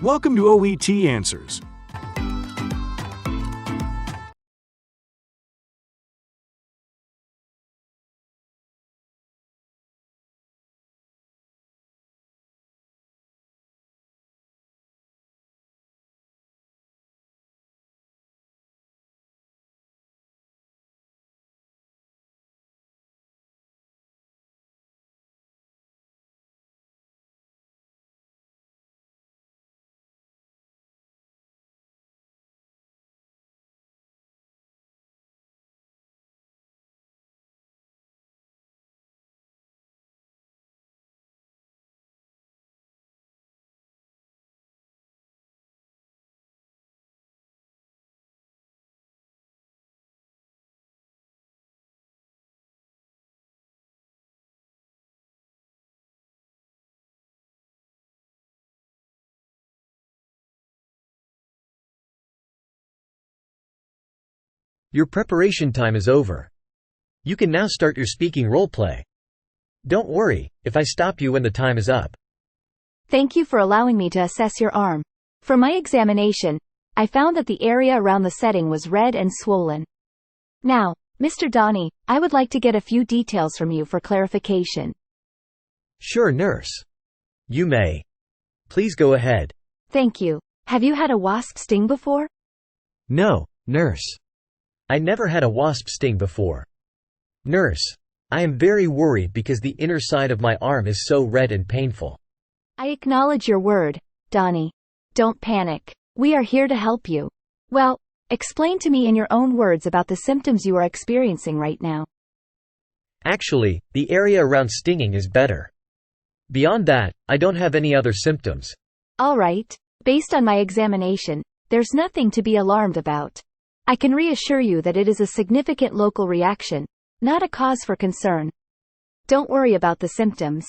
Welcome to OET Answers. Your preparation time is over. You can now start your speaking roleplay. Don't worry if I stop you when the time is up. Thank you for allowing me to assess your arm. For my examination, I found that the area around the setting was red and swollen. Now, Mr. Donnie, I would like to get a few details from you for clarification. Sure, nurse. You may. Please go ahead. Thank you. Have you had a wasp sting before? No, nurse. I never had a wasp sting before. Nurse, I am very worried because the inner side of my arm is so red and painful. I acknowledge your word, Donnie. Don't panic. We are here to help you. Well, explain to me in your own words about the symptoms you are experiencing right now. Actually, the area around stinging is better. Beyond that, I don't have any other symptoms. All right. Based on my examination, there's nothing to be alarmed about. I can reassure you that it is a significant local reaction, not a cause for concern. Don't worry about the symptoms.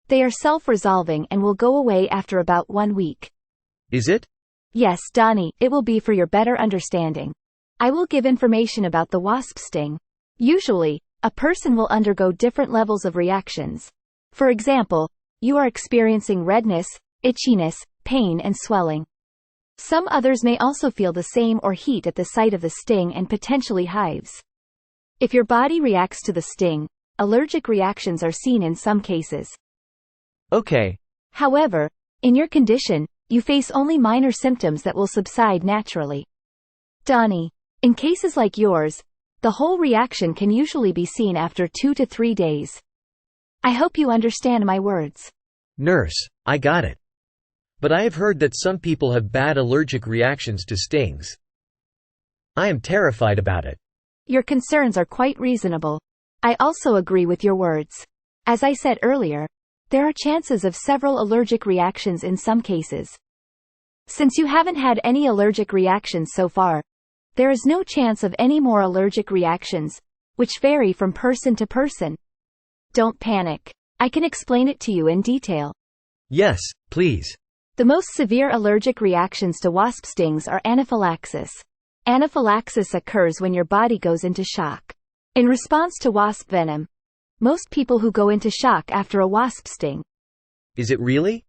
They are self-resolving and will go away after about 1 week. Is it? Yes, Donnie, it will be for your better understanding. I will give information about the wasp sting. Usually, a person will undergo different levels of reactions. For example, you are experiencing redness, itchiness, pain and swelling. Some others may also feel the same or heat at the site of the sting and potentially hives. If your body reacts to the sting, allergic reactions are seen in some cases. Okay. However, in your condition, you face only minor symptoms that will subside naturally. Donnie, in cases like yours, the whole reaction can usually be seen after 2 to 3 days. I hope you understand my words. Nurse, I got it. But I have heard that some people have bad allergic reactions to stings. I am terrified about it. Your concerns are quite reasonable. I also agree with your words. As I said earlier, there are chances of several allergic reactions in some cases. Since you haven't had any allergic reactions so far, there is no chance of any more allergic reactions, which vary from person to person. Don't panic. I can explain it to you in detail. Yes, please. The most severe allergic reactions to wasp stings are anaphylaxis. Anaphylaxis occurs when your body goes into shock. In response to wasp venom, most people who go into shock after a wasp sting. Is it really?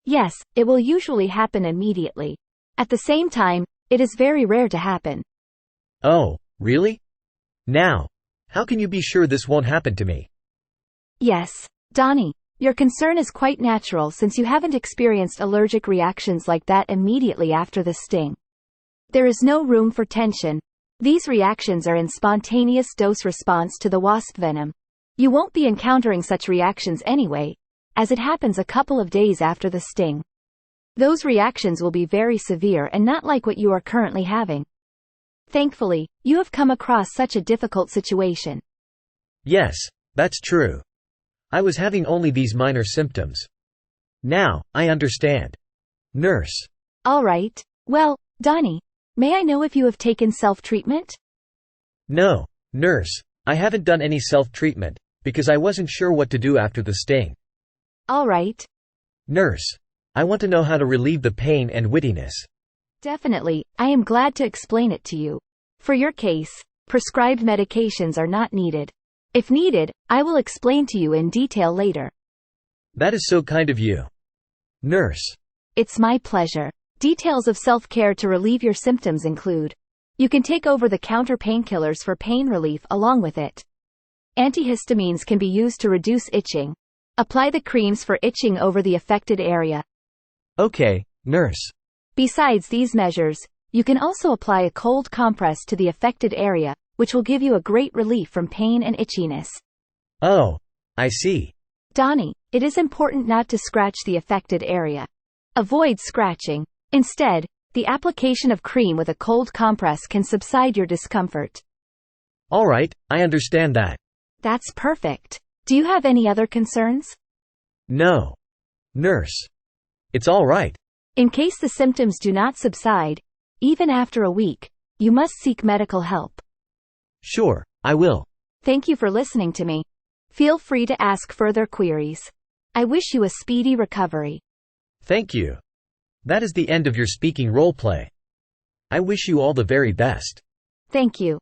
Yes, it will usually happen immediately. At the same time, it is very rare to happen. Oh, really? Now, how can you be sure this won't happen to me? Yes, Donnie. Your concern is quite natural since you haven't experienced allergic reactions like that immediately after the sting. There is no room for tension. These reactions are in spontaneous dose response to the wasp venom. You won't be encountering such reactions anyway, as it happens a couple of days after the sting. Those reactions will be very severe and not like what you are currently having. Thankfully, you have come across such a difficult situation. Yes, that's true. I was having only these minor symptoms. Now, I understand. Nurse. All right. Well, Donnie, may I know if you have taken self-treatment? No, nurse, I haven't done any self-treatment, because I wasn't sure what to do after the sting. All right. Nurse, I want to know how to relieve the pain and wittiness. Definitely, I am glad to explain it to you. For your case, prescribed medications are not needed. If needed, I will explain to you in detail later. That is so kind of you. Nurse. It's my pleasure. Details of self-care to relieve your symptoms include: you can take over-the-counter painkillers for pain relief along with it. Antihistamines can be used to reduce itching. Apply the creams for itching over the affected area. Okay, nurse. Besides these measures, you can also apply a cold compress to the affected area, which will give you a great relief from pain and itchiness. Oh, I see. Donnie, it is important not to scratch the affected area. Avoid scratching. Instead, the application of cream with a cold compress can subside your discomfort. All right, I understand that. That's perfect. Do you have any other concerns? No. Nurse. It's all right. In case the symptoms do not subside, even after a week, you must seek medical help. Sure, I will. Thank you for listening to me. Feel free to ask further queries. I wish you a speedy recovery. Thank you. That is the end of your speaking roleplay. I wish you all the very best. Thank you.